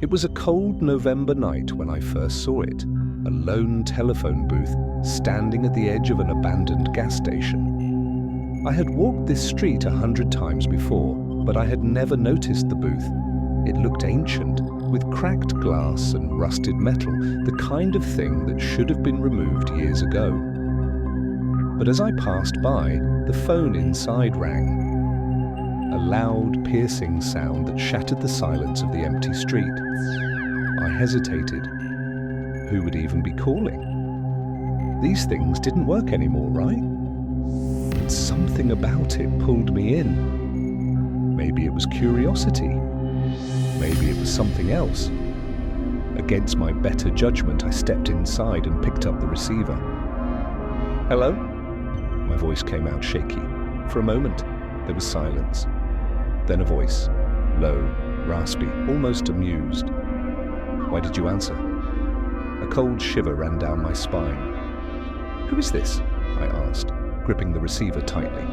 It was a cold November night when I first saw it, a lone telephone booth standing at the edge of an abandoned gas station. I had walked this street 100 times before, but I had never noticed the booth. It looked ancient, with cracked glass and rusted metal, the kind of thing that should have been removed years ago. But as I passed by, the phone inside rang. A loud, piercing sound that shattered the silence of the empty street. I hesitated. Who would even be calling? These things didn't work anymore, right? But something about it pulled me in. Maybe it was curiosity. Maybe it was something else. Against my better judgment, I stepped inside and picked up the receiver. "Hello?" My voice came out shaky. For a moment, there was silence. Then a voice, low, raspy, almost amused. "Why did you answer?" A cold shiver ran down my spine. "Who is this?" I asked, gripping the receiver tightly.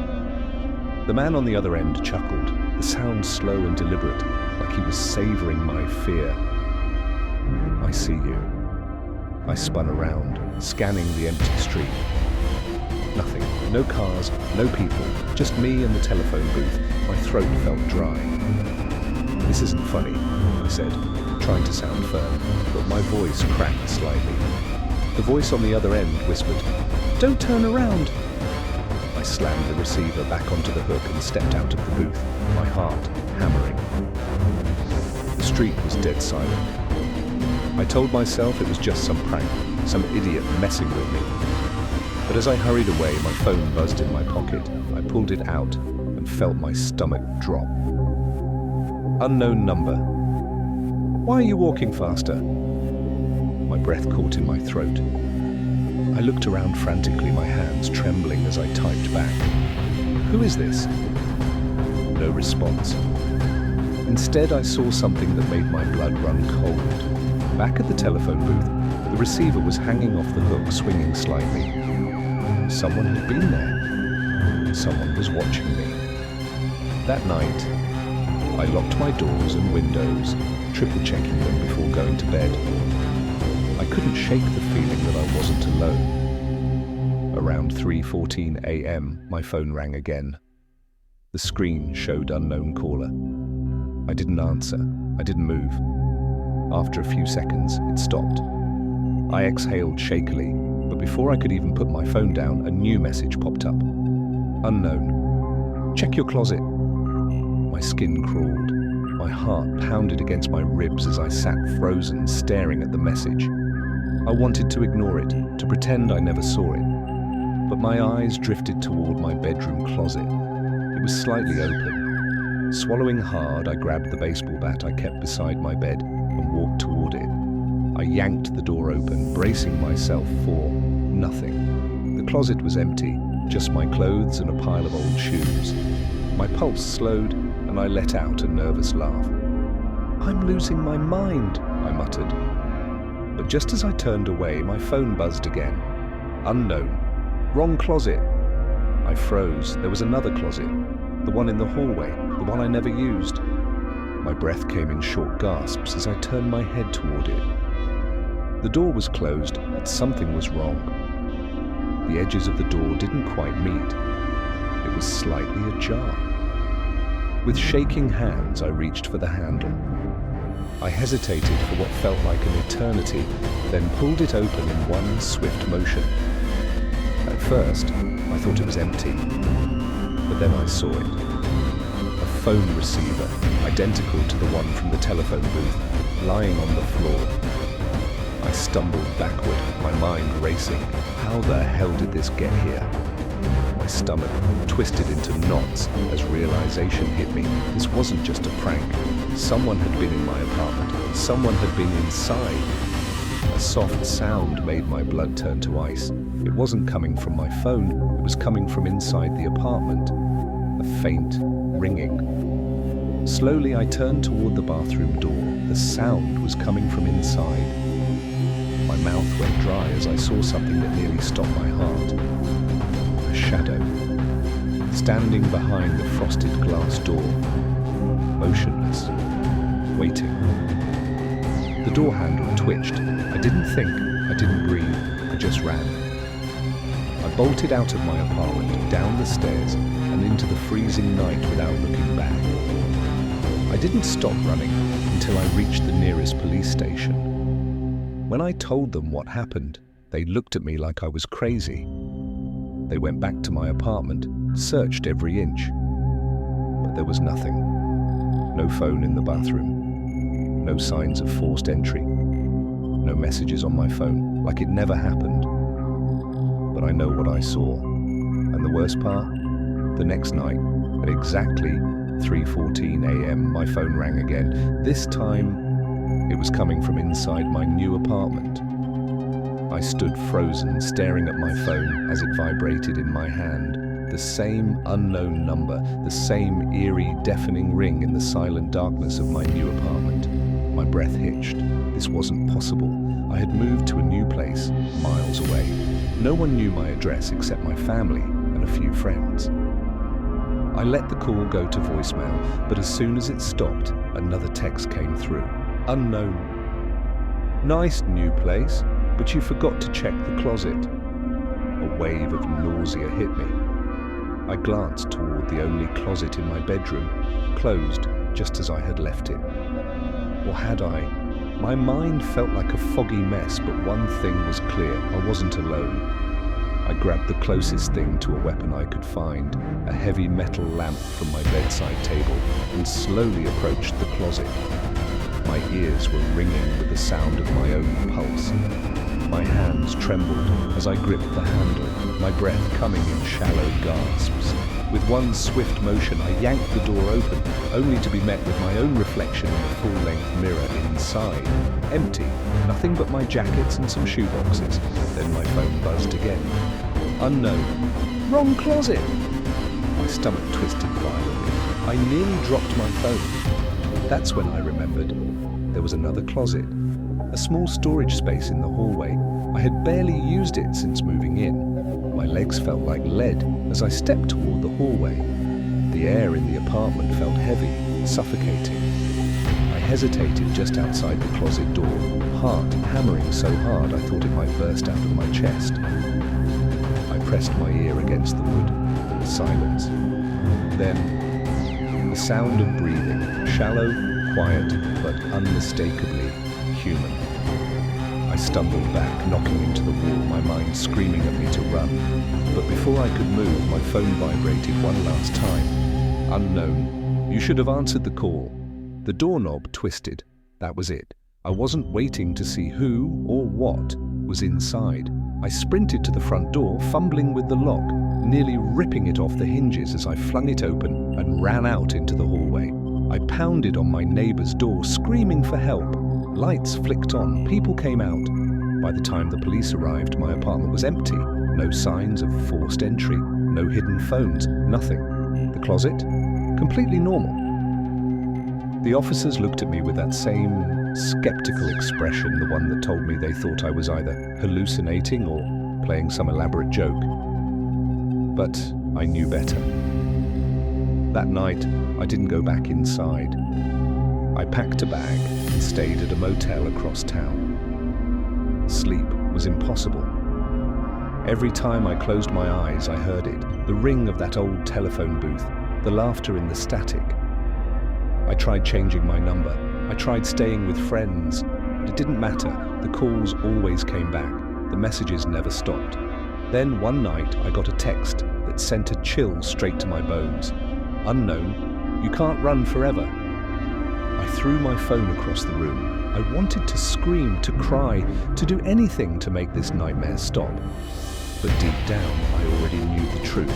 The man on the other end chuckled, the sound slow and deliberate, like he was savoring my fear. "I see you." I spun around, scanning the empty street. Nothing. No cars, no people, just me and the telephone booth. My throat felt dry. "This isn't funny," I said, trying to sound firm, but my voice cracked slightly. The voice on the other end whispered, "Don't turn around." I slammed the receiver back onto the hook and stepped out of the booth, my heart hammering. The street was dead silent. I told myself it was just some prank, some idiot messing with me. But as I hurried away, my phone buzzed in my pocket. I pulled it out and felt my stomach drop. Unknown number. "Why are you walking faster?" My breath caught in my throat. I looked around frantically, my hands trembling as I typed back. "Who is this?" No response. Instead, I saw something that made my blood run cold. Back at the telephone booth, the receiver was hanging off the hook, swinging slightly. Someone had been there. Someone was watching me. That night, I locked my doors and windows, triple-checking them before going to bed. I couldn't shake the feeling that I wasn't alone. Around 3:14 a.m., my phone rang again. The screen showed unknown caller. I didn't answer. I didn't move. After a few seconds, it stopped. I exhaled shakily, but before I could even put my phone down, a new message popped up. "Unknown. Check your closet." My skin crawled. My heart pounded against my ribs as I sat frozen, staring at the message. I wanted to ignore it, to pretend I never saw it. But my eyes drifted toward my bedroom closet. It was slightly open. Swallowing hard, I grabbed the baseball bat I kept beside my bed and walked toward it. I yanked the door open, bracing myself for nothing. The closet was empty, just my clothes and a pile of old shoes. My pulse slowed, and I let out a nervous laugh. "I'm losing my mind," I muttered. But just as I turned away, my phone buzzed again. "Unknown. Wrong closet." I froze. There was another closet, the one in the hallway, the one I never used. My breath came in short gasps as I turned my head toward it. The door was closed, but something was wrong. The edges of the door didn't quite meet. It was slightly ajar. With shaking hands, I reached for the handle. I hesitated for what felt like an eternity, then pulled it open in one swift motion. At first, I thought it was empty, but then I saw it. A phone receiver, identical to the one from the telephone booth, lying on the floor. I stumbled backward, my mind racing. How the hell did this get here? My stomach twisted into knots as realization hit me. This wasn't just a prank. Someone had been in my apartment. Someone had been inside. A soft sound made my blood turn to ice. It wasn't coming from my phone. It was coming from inside the apartment. A faint ringing. Slowly, I turned toward the bathroom door. The sound was coming from inside. My mouth went dry as I saw something that nearly stopped my heart. A shadow, standing behind the frosted glass door, motionless, waiting. The door handle twitched. I didn't think, I didn't breathe, I just ran. I bolted out of my apartment, down the stairs, and into the freezing night without looking back. I didn't stop running until I reached the nearest police station. When I told them what happened, they looked at me like I was crazy. They went back to my apartment, searched every inch, but there was nothing. No phone in the bathroom, no signs of forced entry, no messages on my phone, like it never happened. But I know what I saw, and the worst part? The next night, at exactly 3:14 a.m., my phone rang again. This time, it was coming from inside my new apartment. I stood frozen, staring at my phone as it vibrated in my hand. The same unknown number, the same eerie, deafening ring in the silent darkness of my new apartment. My breath hitched. This wasn't possible. I had moved to a new place, miles away. No one knew my address except my family and a few friends. I let the call go to voicemail, but as soon as it stopped, another text came through. Unknown. Nice new place, but you forgot to check the closet. A wave of nausea hit me. I glanced toward the only closet in my bedroom, closed just as I had left it. Or had I? My mind felt like a foggy mess, but one thing was clear: I wasn't alone. I grabbed the closest thing to a weapon I could find, a heavy metal lamp from my bedside table, and slowly approached the closet. My ears were ringing with the sound of my own pulse. My hands trembled as I gripped the handle, my breath coming in shallow gasps. With one swift motion, I yanked the door open, only to be met with my own reflection in the full-length mirror inside. Empty, nothing but my jackets and some shoeboxes. Then my phone buzzed again. Unknown. Wrong closet! My stomach twisted violently. I nearly dropped my phone. That's when I remembered. There was another closet. A small storage space in the hallway. I had barely used it since moving in. My legs felt like lead as I stepped toward the hallway. The air in the apartment felt heavy, suffocating. I hesitated just outside the closet door, heart hammering so hard I thought it might burst out of my chest. I pressed my ear against the wood. Silence. Then, the sound of breathing, shallow, quiet, but unmistakably human. I stumbled back, knocking into the wall, my mind screaming at me to run. But before I could move, my phone vibrated one last time. Unknown. You should have answered the call. The doorknob twisted. That was it. I wasn't waiting to see who or what was inside. I sprinted to the front door, fumbling with the lock, nearly ripping it off the hinges as I flung it open and ran out into the hallway. I pounded on my neighbor's door, screaming for help. Lights flicked on, people came out. By the time the police arrived, my apartment was empty. No signs of forced entry, no hidden phones, nothing. The closet? Completely normal. The officers looked at me with that same skeptical expression, the one that told me they thought I was either hallucinating or playing some elaborate joke. But I knew better. That night, I didn't go back inside. I packed a bag and stayed at a motel across town. Sleep was impossible. Every time I closed my eyes, I heard it, the ring of that old telephone booth, the laughter in the static. I tried changing my number. I tried staying with friends, but it didn't matter. The calls always came back. The messages never stopped. Then one night, I got a text that sent a chill straight to my bones. Unknown, you can't run forever. I threw my phone across the room. I wanted to scream, to cry, to do anything to make this nightmare stop. But deep down, I already knew the truth.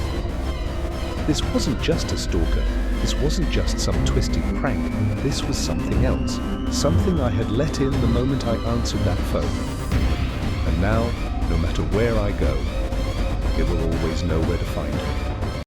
This wasn't just a stalker. This wasn't just some twisted prank. This was something else. Something I had let in the moment I answered that phone. And now, no matter where I go, it will always know where to find me.